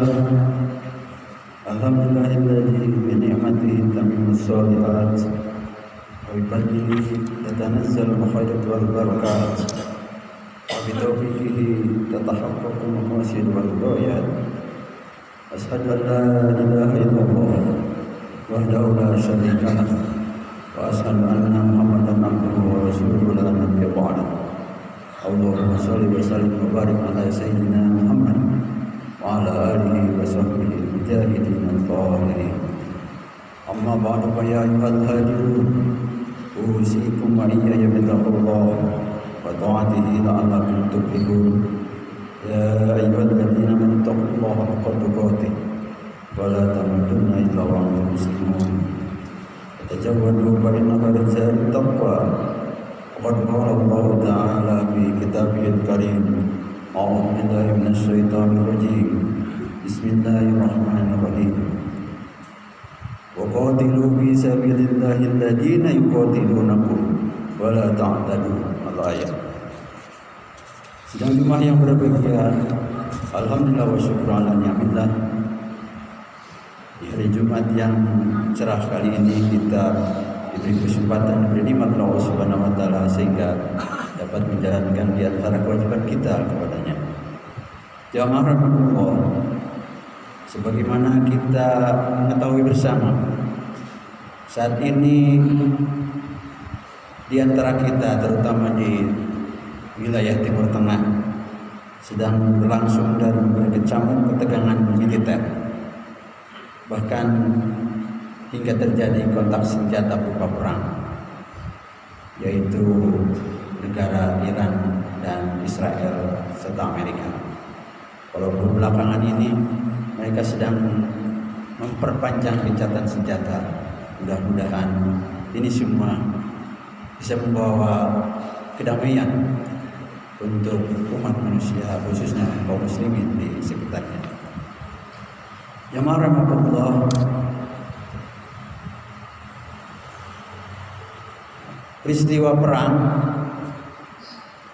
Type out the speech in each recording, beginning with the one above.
Alhamdulillahilladzi bi ni'matihi tatimmus shalihat wa bi fadlihi tatanazzalu al-khairat wal barakat wa bi tawfiqihi tatahaqqaqu al-maqasid wal ghayat. Asyhadu an la ilaha illallah wahdahu la syarika lahu wa asyhadu anna Muhammadan abduhu wa rasuluhu la nabiyya ba'dahu. Allahumma shalli wa sallim wa barik ala sayyidina Muhammad wa ala alihi wa sahbihi al-mujahidin al-tahirin. Amma ba'du fa ya ayyuhal hadirun usikum wa iyaya bittaqullah wa ta'atihi la'allakum tuflihun. Ya ayyuhalladzina amanu taqullaha haqqa tuqatih wa la tamutunna illa wa antum muslimun. Tajawwadu fa inna khairaz zadi taqwa. Qad qala Allah ta'ala fi kitabihil karim. A'udzu billahi minasy syaithanir rajim. Bismillahirrahmanirrahim. Wa qatilu fi sabilillahi alladziina yuqatilunakum wa la ta'tadu. Al-ayat. Sidang Jumat yang berbahagia, alhamdulillah wa syukran ala ni'matillah. Di hari Jumat yang cerah kali ini kita diberi kesempatan, diberi nikmat Allah Subhanahu wa taala sehingga dapat menjalankan di antara kewajiban kita kepadanya. Jamaah rahmatullah, sebagaimana kita mengetahui bersama, saat ini di antara kita, terutama di wilayah Timur Tengah, sedang berlangsung dan berkecamuk ketegangan militer, bahkan hingga terjadi kontak senjata berupa perang, yaitu negara Iran dan Israel serta Amerika. Walaupun belakangan ini mereka sedang memperpanjang gencatan senjata, mudah-mudahan ini semua bisa membawa kedamaian untuk umat manusia, khususnya kaum muslimin di sekitarnya. Jamaah rahmatullah, peristiwa perang,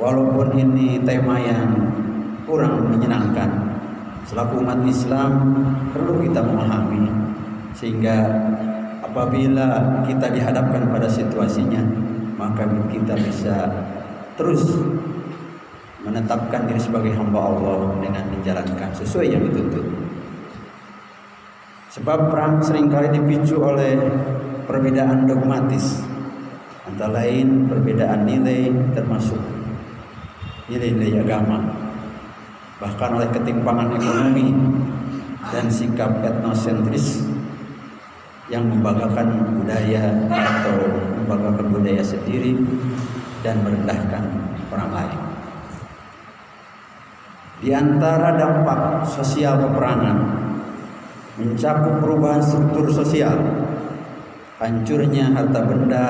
walaupun ini tema yang kurang menyenangkan, selaku umat Islam perlu kita memahami, sehingga apabila kita dihadapkan pada situasinya, maka kita bisa terus menetapkan diri sebagai hamba Allah dengan menjalankan sesuai yang dituntut. Sebab perang seringkali dipicu oleh perbedaan dogmatis, antara lain perbedaan nilai, termasuk nilai-nilai agama, bahkan oleh ketimpangan ekonomi dan sikap etnosentris yang membanggakan budaya atau membanggakan budaya sendiri dan merendahkan orang lain. Di antara dampak sosial peperangan mencakup perubahan struktur sosial, hancurnya harta benda,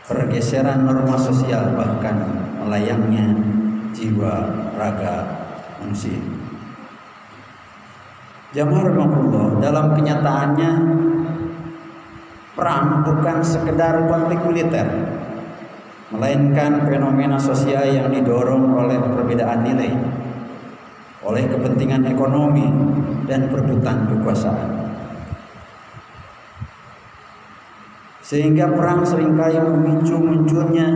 pergeseran norma sosial, bahkan melayangnya jiwa raga manusia. Jamaah rahmatullah, dalam kenyataannya perang bukan sekedar konflik militer, melainkan fenomena sosial yang didorong oleh perbedaan nilai, oleh kepentingan ekonomi dan perebutan kekuasaan. Sehingga perang seringkali memicu munculnya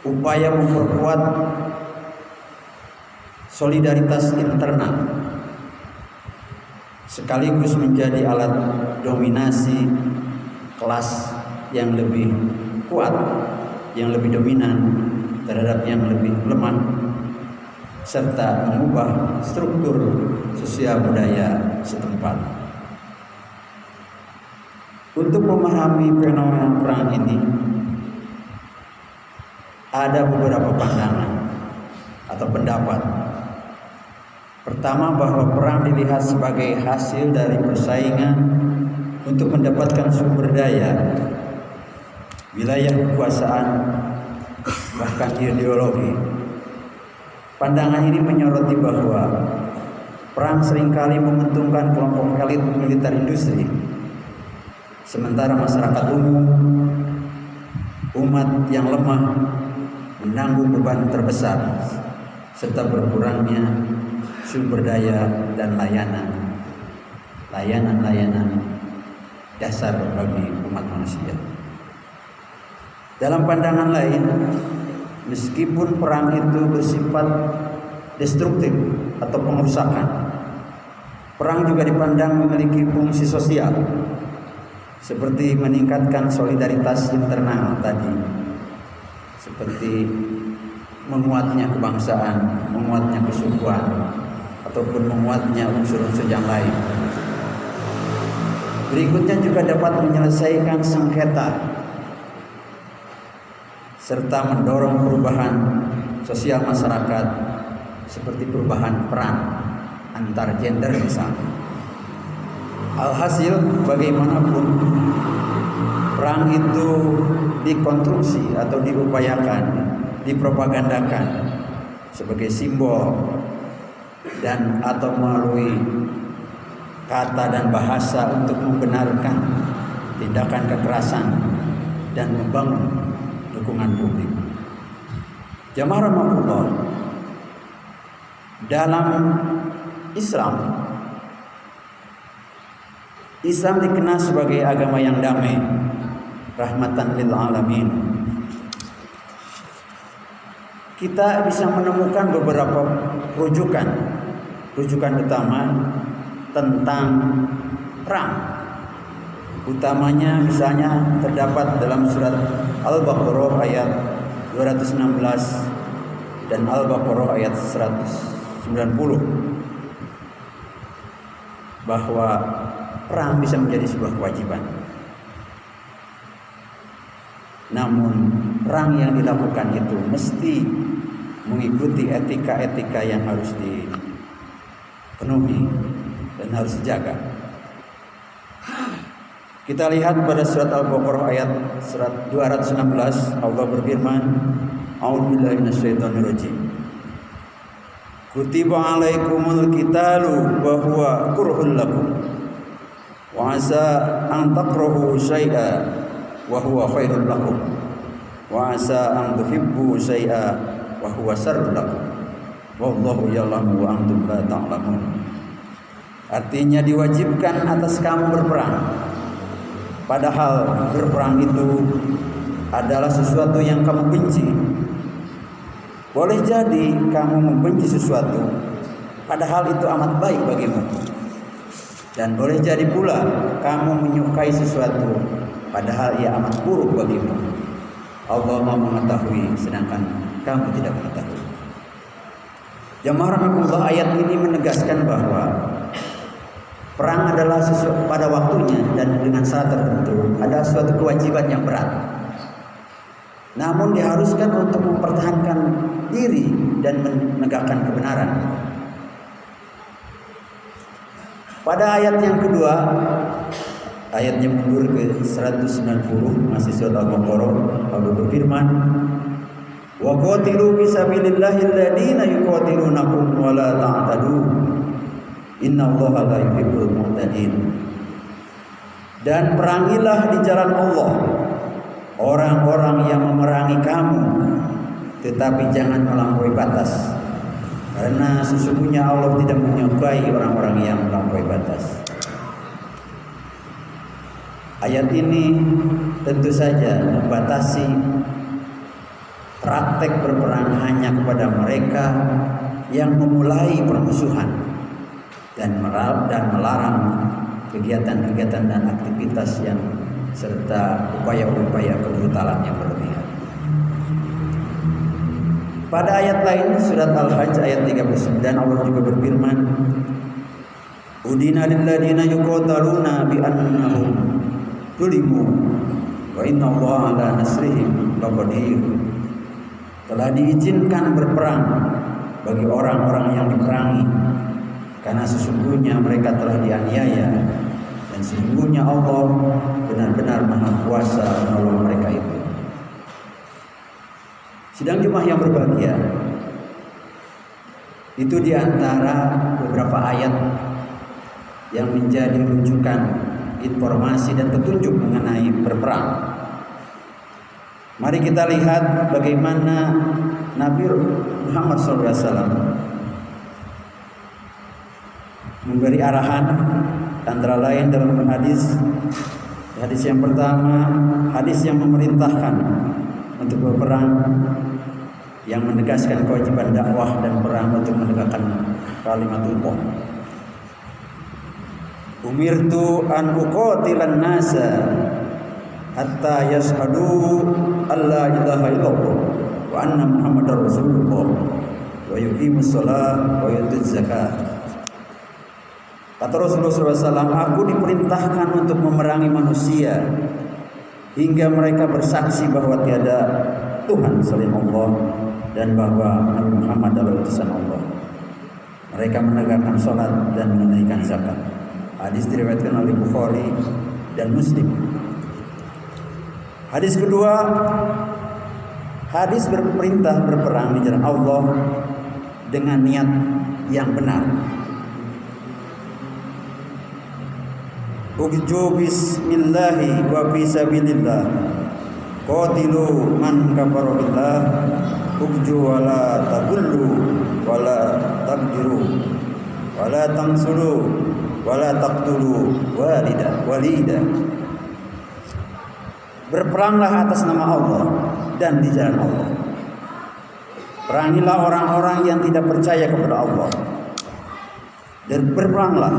upaya memperkuat solidaritas internal, sekaligus menjadi alat dominasi kelas yang lebih kuat, yang lebih dominan terhadap yang lebih lemah, serta mengubah struktur sosial budaya setempat. Untuk memahami fenomena perang ini, ada beberapa pandangan atau pendapat. Pertama, bahwa perang dilihat sebagai hasil dari persaingan untuk mendapatkan sumber daya, wilayah kekuasaan, bahkan ideologi. Pandangan ini menyoroti bahwa perang seringkali menguntungkan kelompok elit militer industri, sementara masyarakat umum, umat yang lemah menanggung beban terbesar serta berkurangnya sumber daya dan layanan dasar bagi umat manusia. Dalam pandangan lain, meskipun perang itu bersifat destruktif atau pengerusakan, perang juga dipandang memiliki fungsi sosial, seperti meningkatkan solidaritas internal tadi, seperti menguatnya kebangsaan, menguatnya kesukuan, ataupun menguatnya unsur-unsur yang lain. Berikutnya juga dapat menyelesaikan sengketa serta mendorong perubahan sosial masyarakat, seperti perubahan peran antar gender misalnya. Alhasil, bagaimanapun perang itu dikonstruksi atau diupayakan, dipropagandakan sebagai simbol dan atau melalui kata dan bahasa untuk membenarkan tindakan kekerasan dan membangun dukungan publik. Jamaah rahmatullah, dalam Islam dikenal sebagai agama yang damai, rahmatan lil alamin. Kita bisa menemukan beberapa rujukan utama tentang perang. Utamanya misalnya terdapat dalam surat Al-Baqarah ayat 216 dan Al-Baqarah ayat 190, bahwa perang bisa menjadi sebuah kewajiban. Namun perang yang dilakukan itu mesti mengikuti etika-etika yang harus dipenuhi dan harus dijaga. Kita lihat pada surat Al-Baqarah ayat 216, Allah berfirman, A'udzubillahi minasyaitonirrajim. Kutiba alaikumul qitalu wa huwa kurhul lakum wa asa an takrahu syai'a wa huwa khairul lakum wa asa an tuhibbu syai'a wa huwa syarrul lakum wallahu ya'lamu wa antum la ta'lamun. Artinya diwajibkan atas kamu berperang, padahal berperang itu adalah sesuatu yang kamu benci. Boleh jadi kamu membenci sesuatu padahal itu amat baik bagimu, dan boleh jadi pula kamu menyukai sesuatu padahal ia amat buruk bagimu. Allah Maha mengetahui sedangkan kamu tidak mengetahui. Jamaah rahmatullah, ayat ini menegaskan bahwa perang adalah sesuatu pada waktunya dan dengan syarat tertentu, ada suatu kewajiban yang berat. Namun diharuskan untuk mempertahankan diri dan menegakkan kebenaran. Pada ayat yang kedua, ayatnya mundur ke 190, masih surat Al-Baqarah, Allah berfirman, wa qatilu fi sabilillahi alladziina yuqatilunakum wa la ta'tadu innallaha la yuhibbul mu'tadin. Dan perangilah di jalan Allah orang-orang yang memerangi kamu, tetapi jangan melampaui batas, karena sesungguhnya Allah tidak menyukai orang-orang yang melampaui batas. Ayat ini tentu saja membatasi praktek berperang hanya kepada mereka yang memulai permusuhan dan melarang kegiatan-kegiatan dan aktivitas yang serta upaya-upaya kebrutalan yang berlebihan. Pada ayat lain surat Al-Hajj ayat 39 Allah juga berfirman, Udina lil ladzina yuqataluna bi annahum zulimu wa innallaha ala nasrihim laqadir. Telah diizinkan berperang bagi orang-orang yang diperangi karena sesungguhnya mereka telah dianiaya, dan sesungguhnya Allah benar-benar maha kuasa menolong mereka itu. Sidang jemaah yang berbahagia, itu diantara beberapa ayat yang menjadi rujukan informasi dan petunjuk mengenai berperang. Mari kita lihat bagaimana Nabi Muhammad SAW memberi arahan, antara lain dalam hadis yang pertama, hadis yang memerintahkan untuk berperang, yang menegaskan kewajiban dakwah dan perang untuk menegakkan kalimatullah. Umirtu an uqatilan nasa hatta yashhadu alla ilaha illallah wa anna muhammadar rasulullah wa yuqimus shalah wa yutuz zakat. Kata Rasulullah SAW, aku diperintahkan untuk memerangi manusia hingga mereka bersaksi bahwa tiada Tuhan selain Allah dan bahwa Nabi Muhammad adalah utusan Allah. Mereka menegakkan sholat dan menunaikan zakat. Hadis diriwayatkan oleh Bukhari dan Muslim. Hadis kedua, hadis berperintah berperang di jalan Allah dengan niat yang benar. Uju bismillahi wa fisabilillah qatilu man kafara billah uju wala taqullu wala taqdiru wala tangsulu wala taqtulu walida. Berperanglah atas nama Allah dan di jalan Allah. Perangilah orang-orang yang tidak percaya kepada Allah. Dan berperanglah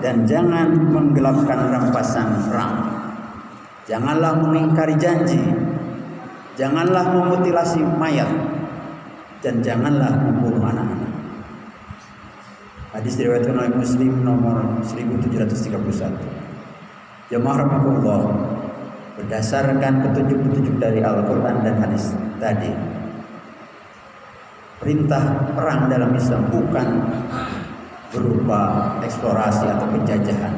dan jangan menggelapkan rampasan perang. Janganlah mengingkari janji. Janganlah memutilasi mayat dan janganlah membunuh anak-anak. Hadis diriwayatkan oleh Muslim nomor 1731. Jemaah rahmatullah, berdasarkan petunjuk-petunjuk dari Al-Quran dan hadis tadi, perintah perang dalam Islam bukan berupa eksplorasi atau penjajahan,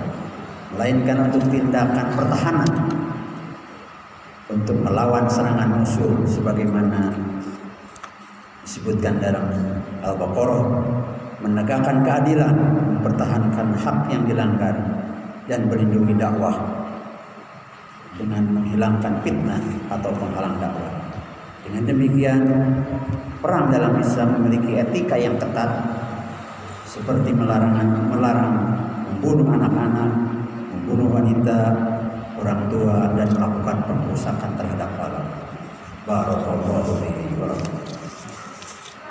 melainkan untuk tindakan pertahanan, untuk melawan serangan musuh sebagaimana disebutkan dalam Al-Baqarah, menegakkan keadilan, mempertahankan hak yang dilanggar, dan melindungi dakwah dengan menghilangkan fitnah atau penghalang dakwah. Dengan demikian, perang dalam Islam memiliki etika yang ketat, seperti melarang membunuh anak-anak, membunuh wanita, orang tua, dan melakukan pengrusakan terhadap alam. Barakallahu